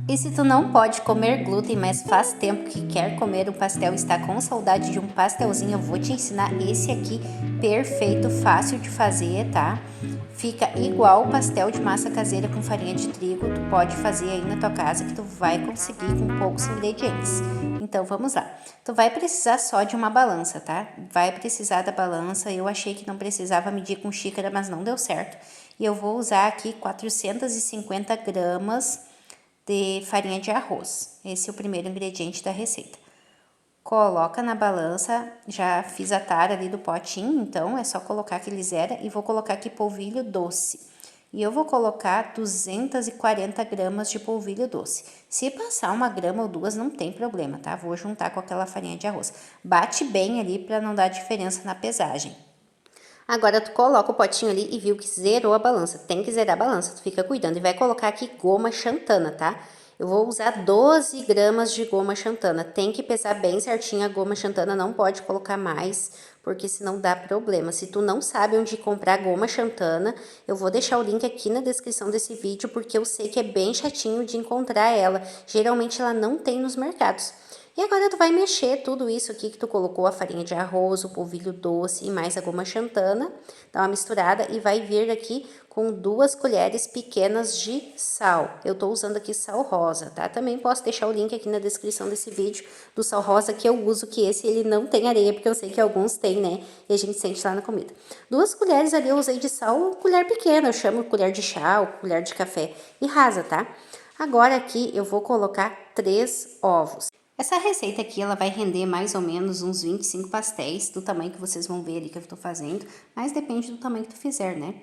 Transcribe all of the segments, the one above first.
E se tu não pode comer glúten, mas faz tempo que quer comer um pastel e está com saudade de um pastelzinho, eu vou te ensinar esse aqui, perfeito, fácil de fazer, tá? Fica igual o pastel de massa caseira com farinha de trigo, tu pode fazer aí na tua casa que tu vai conseguir com poucos ingredientes. Então vamos lá. Tu vai precisar só de uma balança, tá? Vai precisar da balança, eu achei que não precisava medir com xícara, mas não deu certo. E eu vou usar aqui 450 gramas de farinha de arroz. Esse é o primeiro ingrediente da receita. Coloca na balança, já fiz a tara ali do potinho, então é só colocar aquele zero e vou colocar aqui polvilho doce. E eu vou colocar 240 gramas de polvilho doce. Se passar 1 grama ou 2, não tem problema, tá? Vou juntar com aquela farinha de arroz. Bate bem ali para não dar diferença na pesagem. Agora tu coloca o potinho ali e viu que zerou a balança. Tem que zerar a balança, tu fica cuidando. E vai colocar aqui goma xantana, tá? Eu vou usar 12 gramas de goma xantana. Tem que pesar bem certinho a goma xantana, não pode colocar mais, porque senão dá problema. Se tu não sabe onde comprar goma xantana, eu vou deixar o link aqui na descrição desse vídeo, porque eu sei que é bem chatinho de encontrar ela. Geralmente ela não tem nos mercados. E agora tu vai mexer tudo isso aqui que tu colocou, a farinha de arroz, o polvilho doce e mais a goma xantana, dá uma misturada e vai vir aqui com 2 colheres pequenas de sal. Eu tô usando aqui sal rosa, tá? Também posso deixar o link aqui na descrição desse vídeo do sal rosa que eu uso, que esse ele não tem areia, porque eu sei que alguns tem, né? E a gente sente lá na comida. 2 colheres ali eu usei de sal, colher pequena, eu chamo colher de chá ou colher de café e rasa, tá? Agora aqui eu vou colocar 3 ovos. Essa receita aqui, ela vai render mais ou menos uns 25 pastéis, do tamanho que vocês vão ver ali que eu tô fazendo, mas depende do tamanho que tu fizer, né?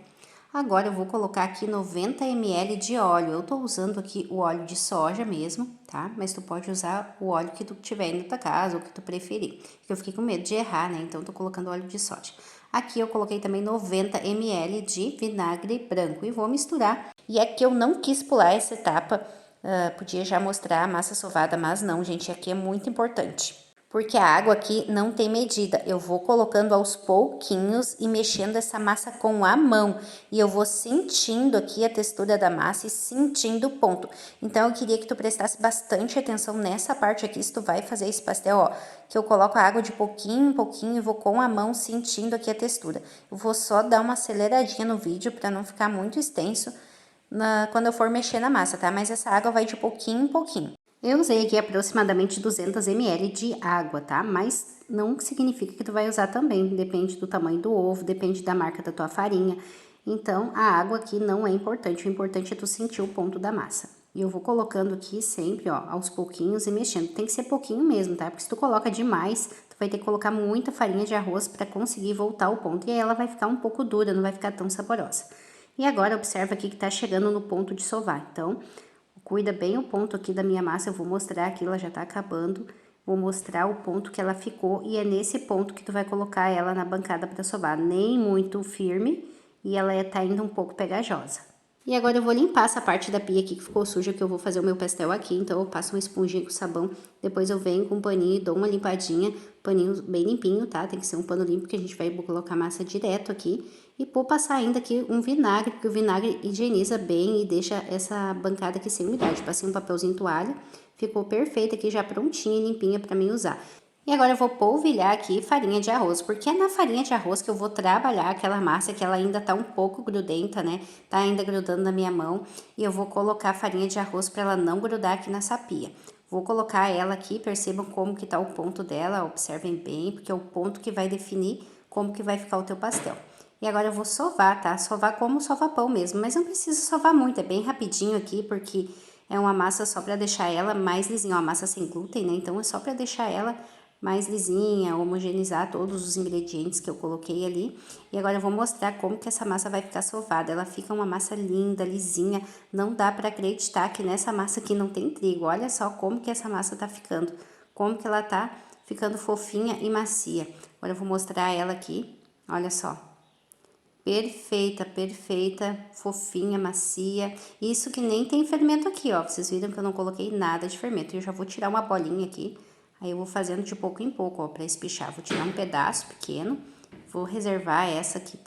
Agora eu vou colocar aqui 90 ml de óleo, eu tô usando aqui o óleo de soja mesmo, tá? Mas tu pode usar o óleo que tu tiver aí na tua casa, ou que tu preferir. Eu fiquei com medo de errar, né? Então tô colocando óleo de soja. Aqui eu coloquei também 90 ml de vinagre branco e vou misturar. E aqui eu não quis pular essa etapa. Podia já mostrar a massa sovada, mas não, gente, aqui é muito importante. Porque a água aqui não tem medida, eu vou colocando aos pouquinhos e mexendo essa massa com a mão. E eu vou sentindo aqui a textura da massa e sentindo o ponto. Então eu queria que tu prestasse bastante atenção nessa parte aqui, se tu vai fazer esse pastel, ó. Que eu coloco a água de pouquinho em pouquinho e vou com a mão sentindo aqui a textura. Eu vou só dar uma aceleradinha no vídeo para não ficar muito extenso quando eu for mexer na massa, tá? Mas essa água vai de pouquinho em pouquinho. Eu usei aqui aproximadamente 200 ml de água, tá? Mas não significa que tu vai usar também, depende do tamanho do ovo, depende da marca da tua farinha. Então, a água aqui não é importante, o importante é tu sentir o ponto da massa. E eu vou colocando aqui sempre, ó, aos pouquinhos e mexendo. Tem que ser pouquinho mesmo, tá? Porque se tu coloca demais, tu vai ter que colocar muita farinha de arroz para conseguir voltar ao ponto. E aí ela vai ficar um pouco dura, não vai ficar tão saborosa. E agora, observa aqui que tá chegando no ponto de sovar. Então, cuida bem o ponto aqui da minha massa, eu vou mostrar aqui, ela já tá acabando. Vou mostrar o ponto que ela ficou e é nesse ponto que tu vai colocar ela na bancada para sovar. Nem muito firme e ela tá indo um pouco pegajosa. E agora eu vou limpar essa parte da pia aqui que ficou suja, que eu vou fazer o meu pastel aqui. Então eu passo uma esponjinha com sabão, depois eu venho com um paninho e dou uma limpadinha. Paninho bem limpinho, tá? Tem que ser um pano limpo, que a gente vai colocar massa direto aqui. E vou passar ainda aqui um vinagre, porque o vinagre higieniza bem e deixa essa bancada aqui sem umidade. Passei um papelzinho toalha, ficou perfeita aqui, já prontinha e limpinha para mim usar. E agora eu vou polvilhar aqui farinha de arroz, porque é na farinha de arroz que eu vou trabalhar aquela massa que ela ainda tá um pouco grudenta, né? Tá ainda grudando na minha mão. E eu vou colocar a farinha de arroz para ela não grudar aqui nessa pia. Vou colocar ela aqui, percebam como que tá o ponto dela, observem bem, porque é o ponto que vai definir como que vai ficar o teu pastel. E agora eu vou sovar, tá? Sovar como sova pão mesmo, mas não precisa sovar muito, é bem rapidinho aqui, porque é uma massa só para deixar ela mais lisinha, uma massa sem glúten, né? Então é só para deixar ela mais lisinha, homogeneizar todos os ingredientes que eu coloquei ali. E agora eu vou mostrar como que essa massa vai ficar sovada. Ela fica uma massa linda, lisinha, não dá para acreditar que nessa massa aqui não tem trigo. Olha só como que essa massa tá ficando, como que ela tá ficando fofinha e macia. Agora eu vou mostrar ela aqui, olha só. Perfeita, perfeita, fofinha, macia. Isso que nem tem fermento aqui, ó. Vocês viram que eu não coloquei nada de fermento. Eu já vou tirar uma bolinha aqui. Aí eu vou fazendo de pouco em pouco, ó, pra espichar. Vou tirar um pedaço pequeno. Vou reservar essa que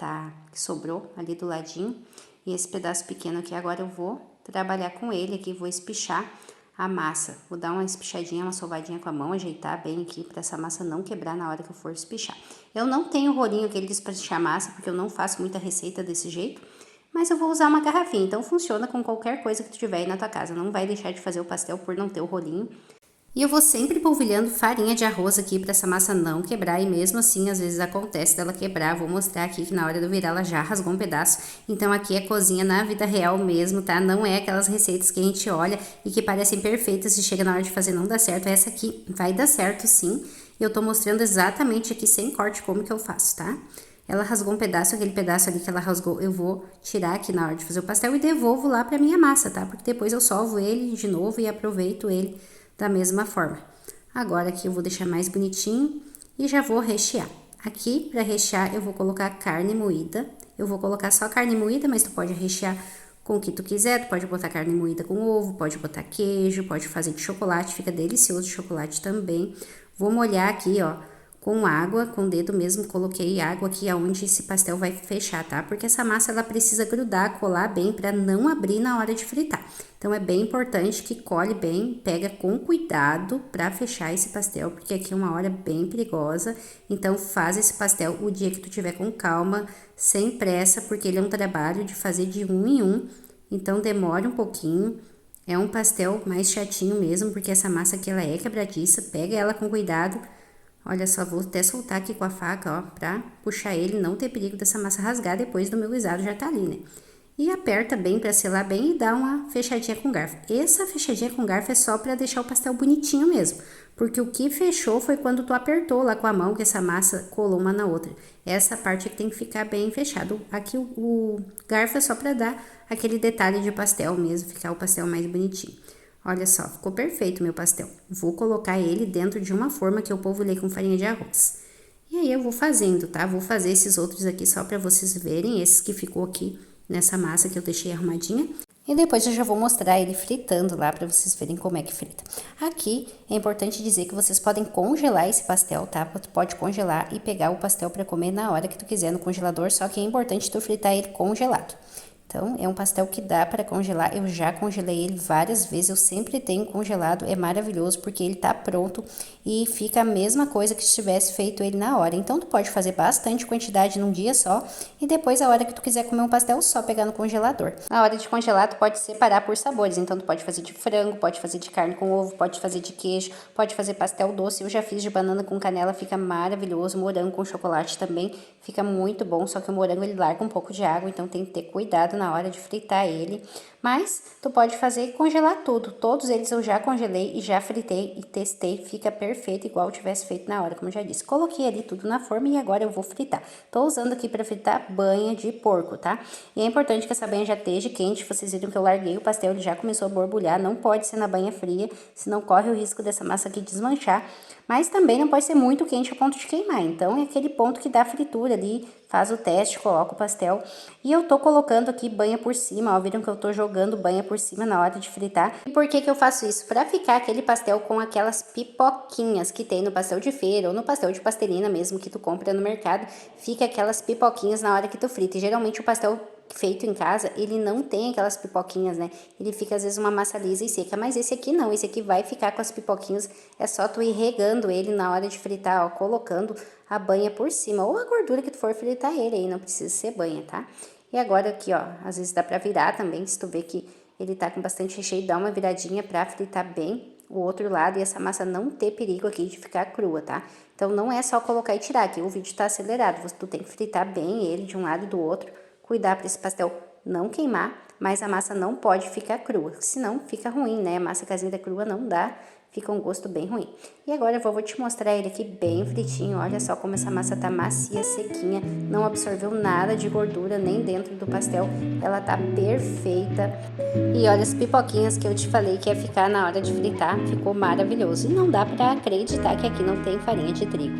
sobrou ali do ladinho. E esse pedaço pequeno aqui agora eu vou trabalhar com ele aqui, vou espichar. a massa. Vou dar uma espichadinha, uma sovadinha com a mão, ajeitar bem aqui para essa massa não quebrar na hora que eu for espichar. Eu não tenho rolinho aquele de espichar massa, porque eu não faço muita receita desse jeito, mas eu vou usar uma garrafinha, então funciona com qualquer coisa que tu tiver aí na tua casa. Não vai deixar de fazer o pastel por não ter o rolinho. E eu vou sempre polvilhando farinha de arroz aqui para essa massa não quebrar, e mesmo assim às vezes acontece dela quebrar. Vou mostrar aqui que na hora de eu virar ela já rasgou um pedaço. Então aqui é cozinha na vida real mesmo, tá? Não é aquelas receitas que a gente olha e que parecem perfeitas e chega na hora de fazer não dá certo. Essa aqui vai dar certo sim. Eu tô mostrando exatamente aqui sem corte como que eu faço, tá? Ela rasgou um pedaço, aquele pedaço ali que ela rasgou, eu vou tirar aqui na hora de fazer o pastel e devolvo lá pra minha massa, tá? Porque depois eu sovo ele de novo e aproveito ele da mesma forma. Agora aqui eu vou deixar mais bonitinho e já vou rechear. Aqui, para rechear, eu vou colocar carne moída. Eu vou colocar só carne moída, mas tu pode rechear com o que tu quiser. Tu pode botar carne moída com ovo, pode botar queijo, pode fazer de chocolate, fica delicioso de chocolate também. Vou molhar aqui, ó, com água, com o dedo mesmo, coloquei água aqui aonde esse pastel vai fechar, tá? Porque essa massa, ela precisa grudar, colar bem para não abrir na hora de fritar. Então, é bem importante que cole bem, pega com cuidado para fechar esse pastel, porque aqui é uma hora bem perigosa. Então, faz esse pastel o dia que tu tiver com calma, sem pressa, porque ele é um trabalho de fazer de um em um. Então, demora um pouquinho. É um pastel mais chatinho mesmo, porque essa massa aqui, ela é quebradiça. Pega ela com cuidado. Olha só, vou até soltar aqui com a faca, ó, pra puxar ele, não ter perigo dessa massa rasgar depois do meu guisado já tá ali, né? E aperta bem pra selar bem e dá uma fechadinha com garfo. Essa fechadinha com garfo é só pra deixar o pastel bonitinho mesmo, porque o que fechou foi quando tu apertou lá com a mão, que essa massa colou uma na outra. Essa parte aqui tem que ficar bem fechado. Aqui o garfo é só pra dar aquele detalhe de pastel mesmo, ficar o pastel mais bonitinho. Olha só, ficou perfeito o meu pastel. Vou colocar ele dentro de uma forma que eu polvilhei com farinha de arroz. E aí eu vou fazendo, tá? Vou fazer esses outros aqui só pra vocês verem, esses que ficou aqui nessa massa que eu deixei arrumadinha. E depois eu já vou mostrar ele fritando lá pra vocês verem como é que frita. Aqui é importante dizer que vocês podem congelar esse pastel, tá? Tu pode congelar e pegar o pastel pra comer na hora que tu quiser no congelador, só que é importante tu fritar ele congelado. Então, é um pastel que dá para congelar, eu já congelei ele várias vezes, eu sempre tenho congelado, é maravilhoso porque ele tá pronto e fica a mesma coisa que se tivesse feito ele na hora. Então, tu pode fazer bastante quantidade num dia só e depois, a hora que tu quiser comer um pastel, só pegar no congelador. Na hora de congelar, tu pode separar por sabores, então tu pode fazer de frango, pode fazer de carne com ovo, pode fazer de queijo, pode fazer pastel doce, eu já fiz de banana com canela, fica maravilhoso, morango com chocolate também, fica muito bom, só que o morango ele larga um pouco de água, então tem que ter cuidado na hora de fritar ele, mas tu pode fazer e congelar tudo. Todos eles eu já congelei e já fritei e testei, fica perfeito igual eu tivesse feito na hora, como eu já disse. Coloquei ali tudo na forma e agora eu vou fritar. Tô usando aqui para fritar banha de porco, tá? E é importante que essa banha já esteja quente. Vocês viram que eu larguei o pastel, ele já começou a borbulhar, não pode ser na banha fria, senão corre o risco dessa massa aqui desmanchar. Mas também não pode ser muito quente a ponto de queimar, então é aquele ponto que dá fritura ali, faz o teste, coloca o pastel. E eu tô colocando aqui banha por cima, ó, viram que eu tô jogando banha por cima na hora de fritar. E por que que eu faço isso? Pra ficar aquele pastel com aquelas pipoquinhas que tem no pastel de feira ou no pastel de pastelina mesmo que tu compra no mercado, fica aquelas pipoquinhas na hora que tu frita. E geralmente o pastel feito em casa, ele não tem aquelas pipoquinhas, né? Ele fica às vezes uma massa lisa e seca, mas esse aqui não, esse aqui vai ficar com as pipoquinhas, é só tu ir regando ele na hora de fritar, ó, colocando a banha por cima, ou a gordura que tu for fritar ele aí, não precisa ser banha, tá? E agora aqui, ó, às vezes dá pra virar também, se tu vê que ele tá com bastante recheio, dá uma viradinha pra fritar bem o outro lado e essa massa não ter perigo aqui de ficar crua, tá? Então não é só colocar e tirar, aqui o vídeo tá acelerado, tu tem que fritar bem ele de um lado e do outro, cuidar para esse pastel não queimar, mas a massa não pode ficar crua, senão fica ruim, né? A massa caseira crua não dá, fica um gosto bem ruim. E agora eu vou te mostrar ele aqui bem fritinho, olha só como essa massa tá macia, sequinha, não absorveu nada de gordura nem dentro do pastel, ela tá perfeita. E olha as pipoquinhas que eu te falei que ia ficar na hora de fritar, ficou maravilhoso. E não dá pra acreditar que aqui não tem farinha de trigo.